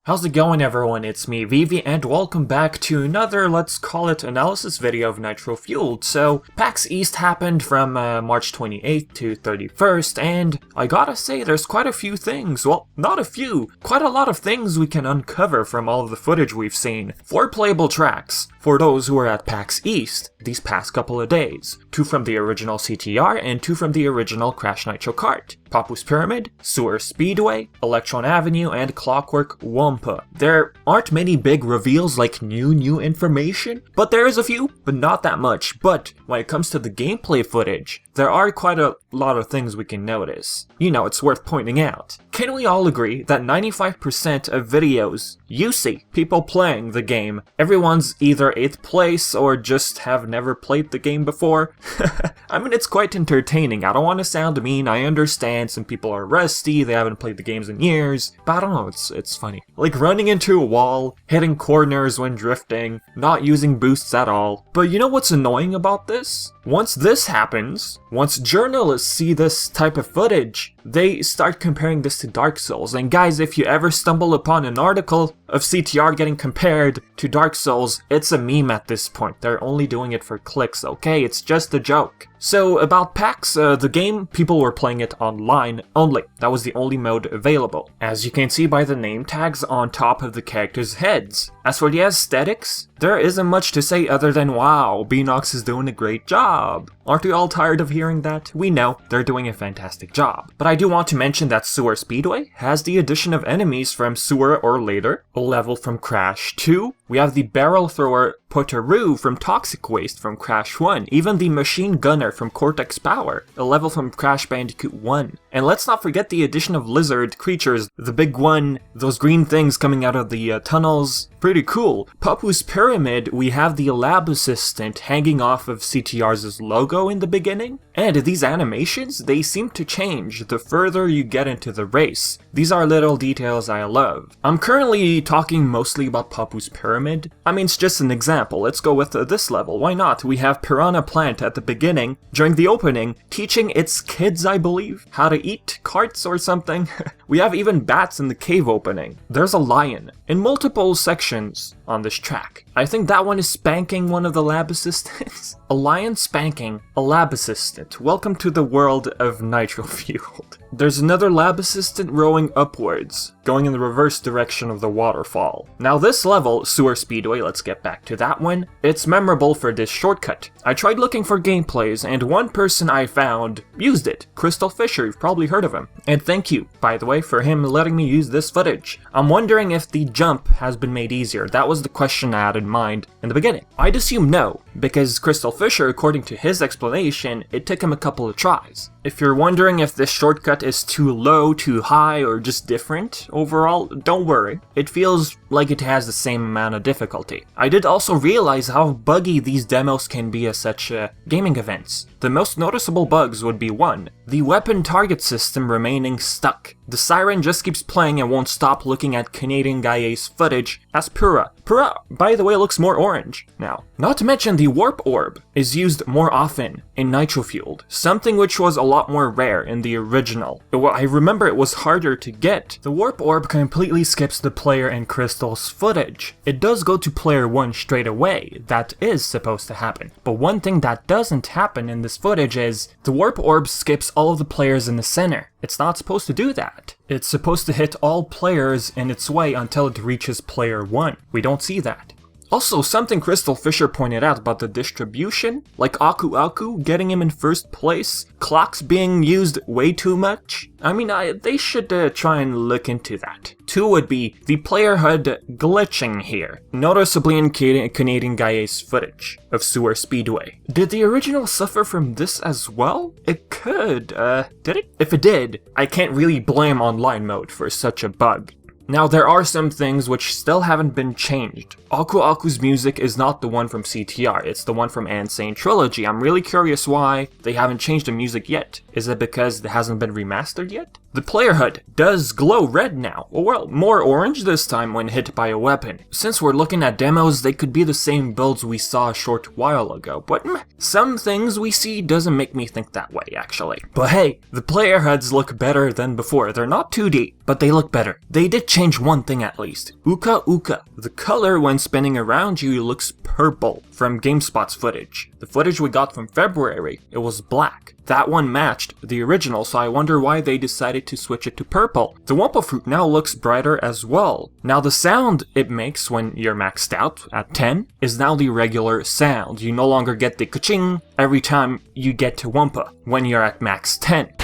How's it going, everyone? It's me, Vivi, and welcome back to another, let's call it, analysis video of Nitro-Fueled. So, PAX East happened from March 28th to 31st, and I gotta say, there's quite a few things, well, not a few, quite a lot of things we can uncover from all of the footage we've seen. 4 playable tracks, for those who were at PAX East these past couple of days. 2 from the original CTR, and 2 from the original Crash Nitro-Kart. Papu's Pyramid, Sewer Speedway, Electron Avenue, and Clockwork Wumpa. There aren't many big reveals like new information, but there is a few, but not that much. But when it comes to the gameplay footage, there are quite a lot of things we can notice. You know, it's worth pointing out. Can we all agree that 95% of videos you see people playing the game, everyone's either 8th place or just have never played the game before? I mean, it's quite entertaining. I don't want to sound mean, I understand some people are rusty, they haven't played the games in years, but I don't know, it's funny. Like running into a wall, hitting corners when drifting, not using boosts at all. But you know what's annoying about this? Once this happens, once journalists see this type of footage, they start comparing this to Dark Souls. And guys, if you ever stumble upon an article of CTR getting compared to Dark Souls, it's a meme at this point. They're only doing it for clicks, okay? It's just a joke. So about PAX, the game, people were playing it online only. That was the only mode available, as you can see by the name tags on top of the characters' heads. As for the aesthetics, there isn't much to say other than wow, Beenox is doing a great job. Aren't we all tired of hearing that? We know, they're doing a fantastic job. But I do want to mention that Sewer Speedway has the addition of enemies from Sewer or later, a level from Crash 2, we have the barrel thrower Potaroo from Toxic Waste from Crash 1, even the machine gunner from Cortex Power, a level from Crash Bandicoot 1. And let's not forget the addition of lizard creatures, the big one, those green things coming out of the tunnels. Pretty cool. Papu's Pyramid, we have the lab assistant hanging off of CTR's logo in the beginning. And these animations, they seem to change the further you get into the race. These are little details I love. I'm currently talking mostly about Papu's Pyramid. I mean, it's just an example. Let's go with this level. Why not? We have Piranha Plant at the beginning, during the opening, teaching its kids, I believe, how to eat carts or something. We have even bats in the cave opening. There's a lion in multiple sections on this track. I think that one is spanking one of the lab assistants. A lion spanking a lab assistant. Welcome to the world of Nitro-Fueled. There's another lab assistant rowing upwards, going in the reverse direction of the waterfall. Now this level, Sewer Speedway, let's get back to that one, it's memorable for this shortcut. I tried looking for gameplays, and one person I found used it. Fissure, you've probably heard of him. And thank you, by the way, for him letting me use this footage. I'm wondering if the jump has been made easier. That was the question I had in mind in the beginning. I'd assume no, because Fissure, according to his explanation, it took him a couple of tries. If you're wondering if this shortcut is too low, too high, or just different overall, don't worry. It feels like it has the same amount of difficulty. I did also realize how buggy these demos can be at such gaming events. The most noticeable bugs would be 1. The weapon target system remaining stuck. The siren just keeps playing and won't stop looking at Canadian Gaia's footage as Pura. Pura, by the way, looks more orange now. Not to mention the warp orb is used more often in Nitro-Fueled, something which was a lot more rare in the original. Well, I remember it was harder to get. The warp orb completely skips the player and Crystal's footage. It does go to player 1 straight away, that is supposed to happen. But one thing that doesn't happen in this footage is the warp orb skips all of the players in the center. It's not supposed to do that. It's supposed to hit all players in its way until it reaches player 1. We don't see that. Also, something Fissure pointed out about the distribution, like Aku getting him in first place, clocks being used way too much. I mean, they should try and look into that. 2 would be the player HUD glitching here, noticeably in Canadian Gaia's footage of Sewer Speedway. Did the original suffer from this as well? It could, did it? If it did, I can't really blame online mode for such a bug. Now, there are some things which still haven't been changed. Aku's music is not the one from CTR, it's the one from Insane Trilogy. I'm really curious why they haven't changed the music yet. Is it because it hasn't been remastered yet? The player HUD does glow red now, or well, more orange this time when hit by a weapon. Since we're looking at demos, they could be the same builds we saw a short while ago, but some things we see doesn't make me think that way, actually. But hey, the player HUDs look better than before. They're not 2D, but they look better. They did change change one thing at least. Uka Uka. The color when spinning around you looks purple from GameSpot's footage. The footage we got from February, it was black. That one matched the original, so I wonder why they decided to switch it to purple. The Wumpa fruit now looks brighter as well. Now the sound it makes when you're maxed out at 10 is now the regular sound. You no longer get the ka-ching every time you get to Wumpa when you're at max 10.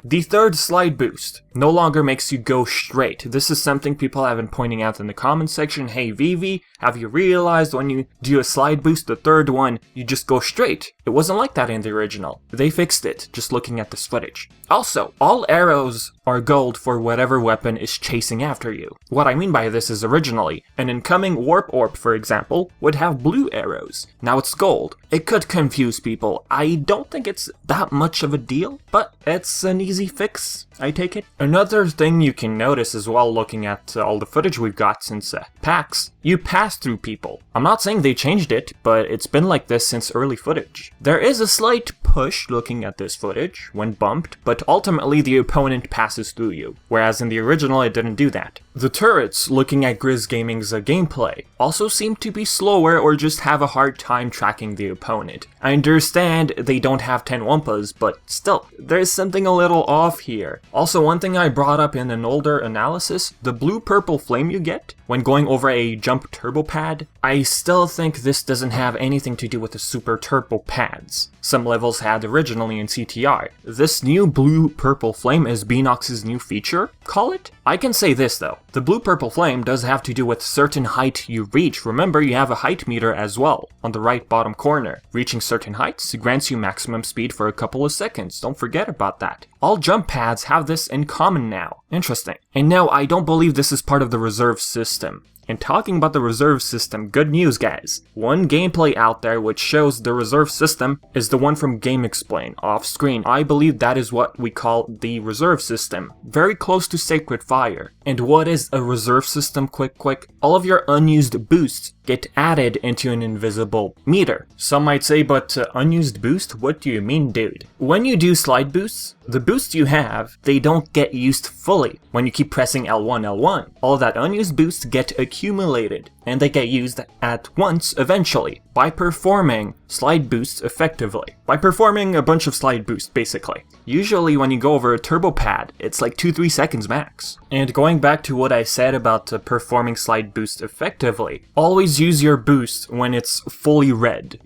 The third slide boost no longer makes you go straight. This is something people have been pointing out in the comment section. Hey Vivi, have you realized when you do a slide boost, the third one, you just go straight? It wasn't like that in the original. They fixed it, just looking at this footage. Also, all arrows are gold for whatever weapon is chasing after you. What I mean by this is originally, an incoming warp orb, for example, would have blue arrows. Now it's gold. It could confuse people. I don't think it's that much of a deal, but it's an easy fix, I take it. Another thing you can notice as well looking at all the footage we've got since PAX, you pass through people. I'm not saying they changed it, but it's been like this since early footage. There is a slight push looking at this footage when bumped, but ultimately the opponent passes through you, whereas in the original it didn't do that. The turrets, looking at GrizGaming's gameplay, also seem to be slower or just have a hard time tracking the opponent. I understand they don't have 10 Wumpas, but still, there's something a little off here. Also, one thing I brought up in an older analysis, the blue-purple flame you get when going over a jump turbo pad, I still think this doesn't have anything to do with the super turbo pads some levels had originally in CTR. This new blue-purple flame is Beenox's new feature, call it? I can say this though, the blue-purple flame does have to do with certain height you reach. Remember, you have a height meter as well, on the right bottom corner. Reaching certain heights grants you maximum speed for a couple of seconds, don't forget about that. All jump pads have this in common now. Interesting. And no, I don't believe this is part of the reserve system. And talking about the reserve system, good news guys. One gameplay out there which shows the reserve system is the one from GameXplain, off screen. I believe that is what we call the reserve system. Very close to Sacred Fire. And what is a reserve system, quick? All of your unused boosts get added into an invisible meter. Some might say, but unused boost? What do you mean, dude? When you do slide boosts, the boosts you have, they don't get used fully when you keep pressing L1. All that unused boosts get accumulated, and they get used at once eventually, by performing slide boosts effectively. By performing a bunch of slide boosts, basically. Usually when you go over a turbo pad, it's like 2-3 seconds max. And going back to what I said about performing slide boosts effectively, always use your boost when it's fully red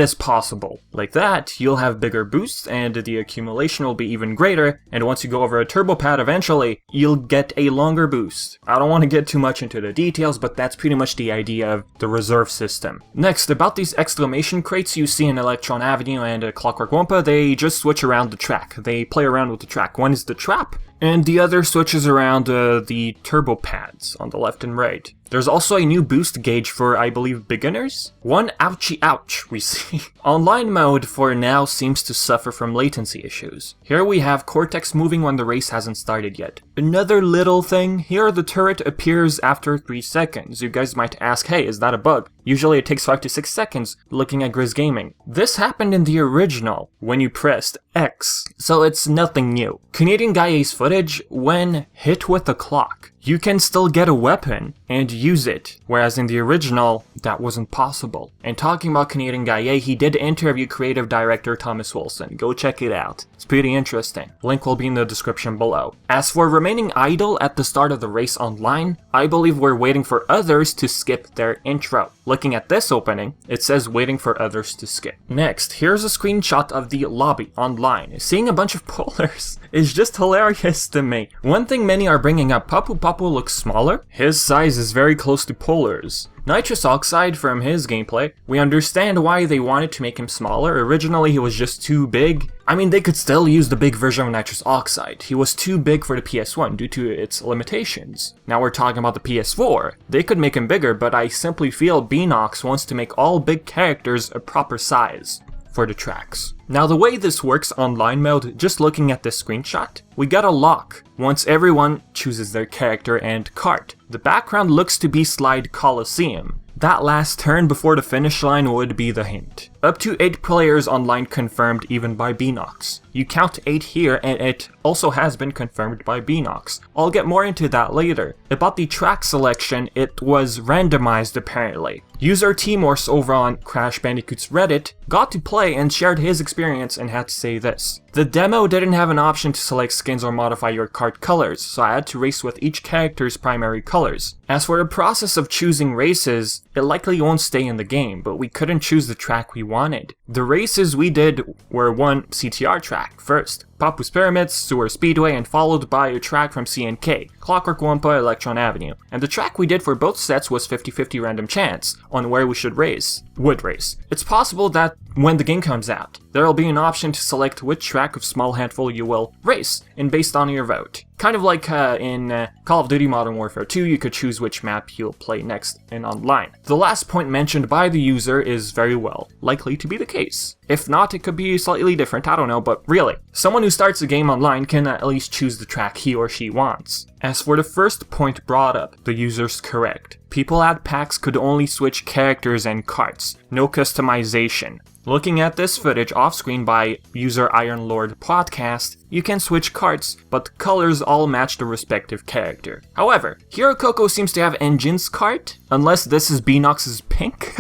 as possible. Like that, you'll have bigger boosts and the accumulation will be even greater, and once you go over a turbo pad eventually, you'll get a longer boost. I don't want to get too much into the details, but that's pretty much the idea of the reserve system. Next, about these exclamation crates you see in Electron Avenue and Clockwork Wumpa, they just switch around the track. They play around with the track. One is the trap, and the other switches around the turbo pads on the left and right. There's also a new boost gauge for, I believe, beginners? One ouchie ouch, we see. Online mode for now seems to suffer from latency issues. Here we have Cortex moving when the race hasn't started yet. Another little thing, here the turret appears after 3 seconds. You guys might ask, hey, is that a bug? Usually it takes 5 to 6 seconds, looking at GrizGaming. This happened in the original, when you pressed X, so it's nothing new. Canadian Gailla's footage, when hit with the clock, you can still get a weapon and use it, whereas in the original, that wasn't possible. And talking about Canadian Gailla, he did interview creative director Thomas Wilson. Go check it out. It's pretty interesting. Link will be in the description below. As for remaining idle at the start of the race online, I believe we're waiting for others to skip their intro. Looking at this opening, it says waiting for others to skip. Next, here's a screenshot of the lobby online. Seeing a bunch of pullers is just hilarious to me. One thing many are bringing up, Papu looks smaller. His size is very close to Polar's. Nitrous Oxide, from his gameplay, we understand why they wanted to make him smaller. Originally he was just too big. I mean, they could still use the big version of Nitrous Oxide. He was too big for the PS1 due to its limitations. Now we're talking about the PS4. They could make him bigger, but I simply feel Beenox wants to make all big characters a proper size for the tracks. Now the way this works online mode, just looking at this screenshot, we get a lock once everyone chooses their character and cart. The background looks to be Slide Coliseum. That last turn before the finish line would be the hint. Up to 8 players online confirmed even by Beenox. You count 8 here and it also has been confirmed by Beenox. I'll get more into that later. About the track selection, it was randomized apparently. User Timors over on Crash Bandicoot's Reddit got to play and shared his experience and had to say this. The demo didn't have an option to select skins or modify your kart colors, so I had to race with each character's primary colors. As for the process of choosing races, it likely won't stay in the game, but we couldn't choose the track we wanted. The races we did were one CTR track first, Papu's Pyramids, Sewer Speedway, and followed by a track from CNK, Clockwork Wumpa, Electron Avenue. And the track we did for both sets was 50-50 random chance on where we would race. It's possible that when the game comes out, there will be an option to select which track of small handful you will race, and based on your vote. Kind of like in Call of Duty Modern Warfare 2, you could choose which map you'll play next in online. The last point mentioned by the user is very well likely to be the case. If not, it could be slightly different, I don't know, but really, someone who starts a game online can at least choose the track he or she wants. As for the first point brought up, the user's correct. People at PAX could only switch characters and karts, no customization. Looking at this footage off-screen by user Iron Lord Podcast, you can switch karts, but colors all match the respective character. However, Hero Coco seems to have Engine's kart, unless this is Beenox's pink.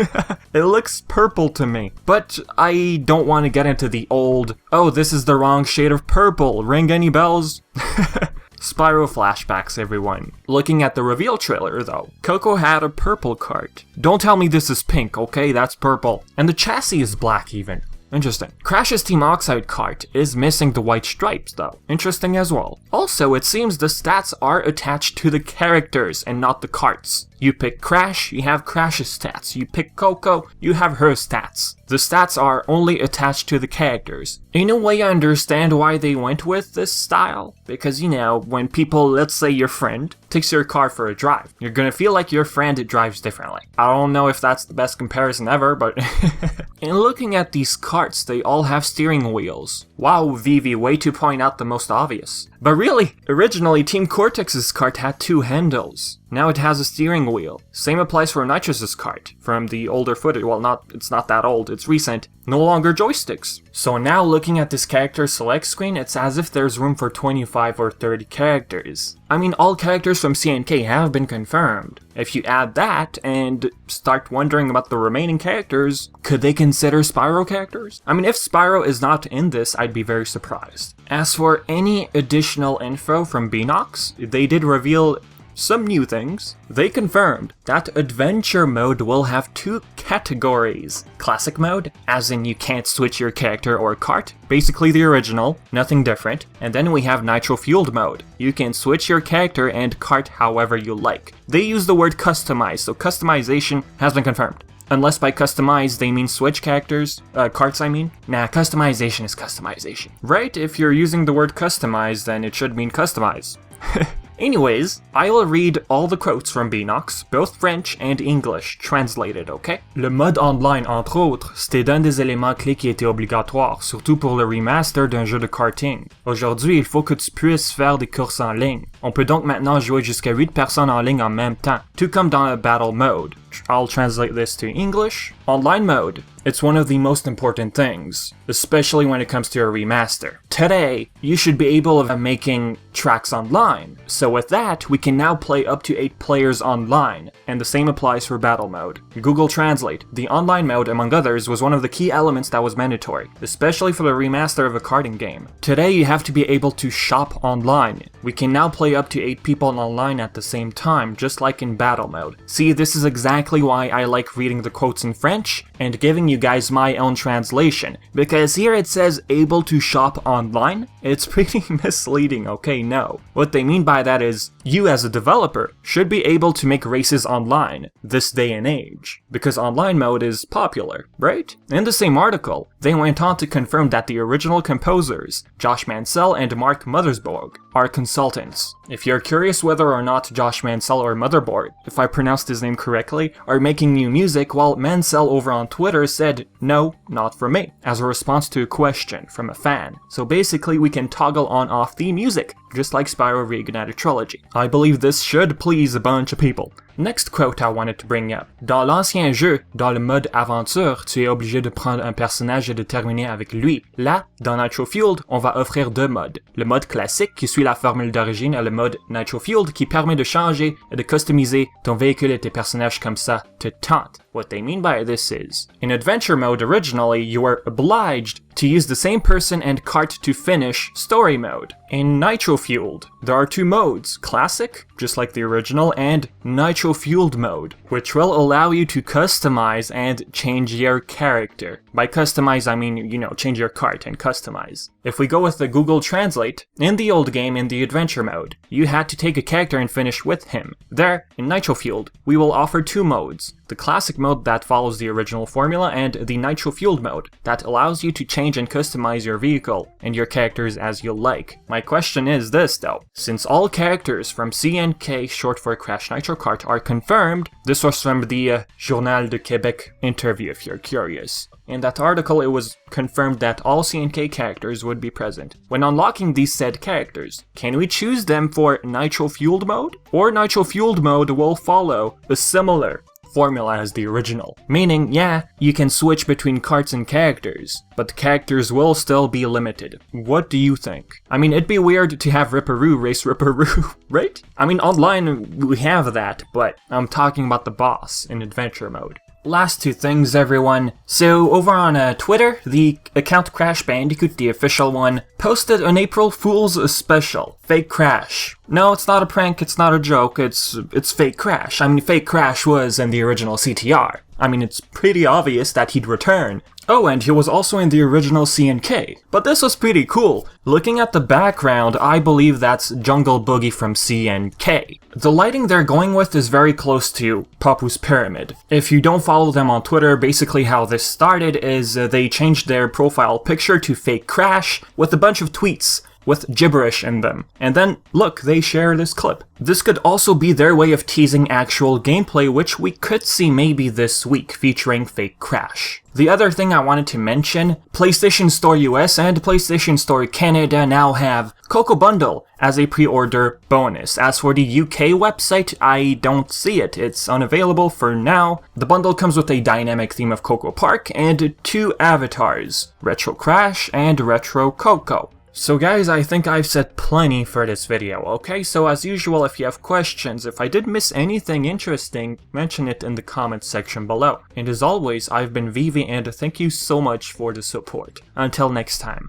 It looks purple to me. But I don't want to get into the old, oh, this is the wrong shade of purple, ring any bells? Spyro flashbacks, everyone. Looking at the reveal trailer, though, Coco had a purple kart. Don't tell me this is pink, okay? That's purple. And the chassis is black, even. Interesting. Crash's Team Oxide kart is missing the white stripes, though. Interesting as well. Also, it seems the stats are attached to the characters and not the karts. You pick Crash, you have Crash's stats. You pick Coco, you have her stats. The stats are only attached to the characters. In a way, I understand why they went with this style. Because, you know, when people, let's say your friend, takes your car for a drive, you're gonna feel like your friend drives differently. I don't know if that's the best comparison ever, but... In looking at these karts, they all have steering wheels. Wow, Vivi, way to point out the most obvious. But really, originally Team Cortex's kart had 2 handles. Now it has a steering wheel. Same applies for Nitrous' kart, from the older footage. Well, it's not that old, it's recent. No longer joysticks. So now looking at this character select screen, it's as if there's room for 25 or 30 characters. I mean, all characters from CNK have been confirmed. If you add that and start wondering about the remaining characters, could they consider Spyro characters? I mean, if Spyro is not in this, I'd be very surprised. As for any additional info from Beenox, they did reveal some new things. They confirmed that Adventure Mode will have 2 categories. Classic Mode, as in you can't switch your character or kart, basically the original, nothing different. And then we have Nitro-Fueled Mode. You can switch your character and kart however you like. They use the word customize, so customization has been confirmed. Unless by customize they mean switch characters, karts I mean. Nah, customization is customization. Right? If you're using the word customize, then it should mean customize. Anyways, I will read all the quotes from Beenox, both French and English, translated, okay? Le mode online, entre autres, c'était un des éléments clés qui était obligatoire, surtout pour le remaster d'un jeu de karting. Aujourd'hui, il faut que tu puisses faire des courses en ligne. On peut donc maintenant jouer jusqu'à 8 personnes en ligne en même temps, tout comme dans le battle mode. I'll translate this to English. Online mode. It's one of the most important things, especially when it comes to a remaster. Today, you should be able of making tracks online. So with that, we can now play up to 8 players online, and the same applies for battle mode. Google Translate. The online mode, among others, was one of the key elements that was mandatory, especially for the remaster of a karting game. Today, you have to be able to shop online. We can now play up to 8 people online at the same time, just like in battle mode. See, this is exactly why I like reading the quotes in French and giving you guys my own translation, because here it says able to shop online. It's pretty misleading, okay? No. What they mean by that is you as a developer should be able to make races online this day and age, because online mode is popular, right? In the same article, they went on to confirm that the original composers, Josh Mansell and Mark Mothersbaugh, are consultants. If you're curious whether or not Josh Mansell or Motherboard, if I pronounced his name correctly, are making new music, well, Mansell over on Twitter said, no, not for me, as a response to a question from a fan. So basically we can toggle on-off the music, just like Spyro Reignited Trilogy. I believe this should please a bunch of people. Next quote I wanted to bring up. Dans l'ancien jeu, dans le mode aventure, tu es obligé de prendre un personnage et de terminer avec lui. Là, dans Nitro-Fueled, on va offrir deux modes. Le mode classique qui suit la formule d'origine et le mode Nitro-Fueled qui permet de changer et de customiser ton véhicule et tes personnages comme ça te tentent. What they mean by this is, in Adventure Mode originally, you were obliged to use the same person and cart to finish Story Mode. In Nitro-Fueled, there are two modes, Classic, just like the original, and Nitro-Fueled Mode, which will allow you to customize and change your character. By customize, I mean, you know, change your cart and customize. If we go with the Google Translate, in the old game, in the Adventure Mode, you had to take a character and finish with him. There, in Nitro-Fueled, we will offer two modes. The Classic mode that follows the original formula, and the Nitro-Fueled mode that allows you to change and customize your vehicle and your characters as you like. My question is this though, since all characters from CNK, short for Crash Nitro Kart, are confirmed, this was from the Journal de Québec interview if you're curious. In that article, it was confirmed that all CNK characters would be present. When unlocking these said characters, can we choose them for Nitro-Fueled mode? Or Nitro-Fueled mode will follow a similar formula as the original. Meaning, yeah, you can switch between carts and characters, but the characters will still be limited. What do you think? I mean, it'd be weird to have Ripperoo race Ripperoo, right? I mean, online we have that, but I'm talking about the boss in Adventure Mode. Last two things, everyone. So, over on Twitter, the account Crash Bandicoot, the official one, posted an April Fool's special. Fake Crash. No, it's not a prank, it's not a joke, it's fake Crash. I mean, fake Crash was in the original CTR. I mean, it's pretty obvious that he'd return. Oh, and he was also in the original CNK. But this was pretty cool. Looking at the background, I believe that's Jungle Boogie from CNK. The lighting they're going with is very close to Papu's Pyramid. If you don't follow them on Twitter, basically how this started is they changed their profile picture to fake Crash with a bunch of tweets with gibberish in them. And then, look, they share this clip. This could also be their way of teasing actual gameplay, which we could see maybe this week, featuring fake Crash. The other thing I wanted to mention, PlayStation Store US and PlayStation Store Canada now have Coco Bundle as a pre-order bonus. As for the UK website, I don't see it. It's unavailable for now. The bundle comes with a dynamic theme of Coco Park and two avatars, Retro Crash and Retro Coco. So guys, I think I've said plenty for this video, okay? So as usual, if you have questions, if I did miss anything interesting, mention it in the comments section below. And as always, I've been Vivi and thank you so much for the support. Until next time.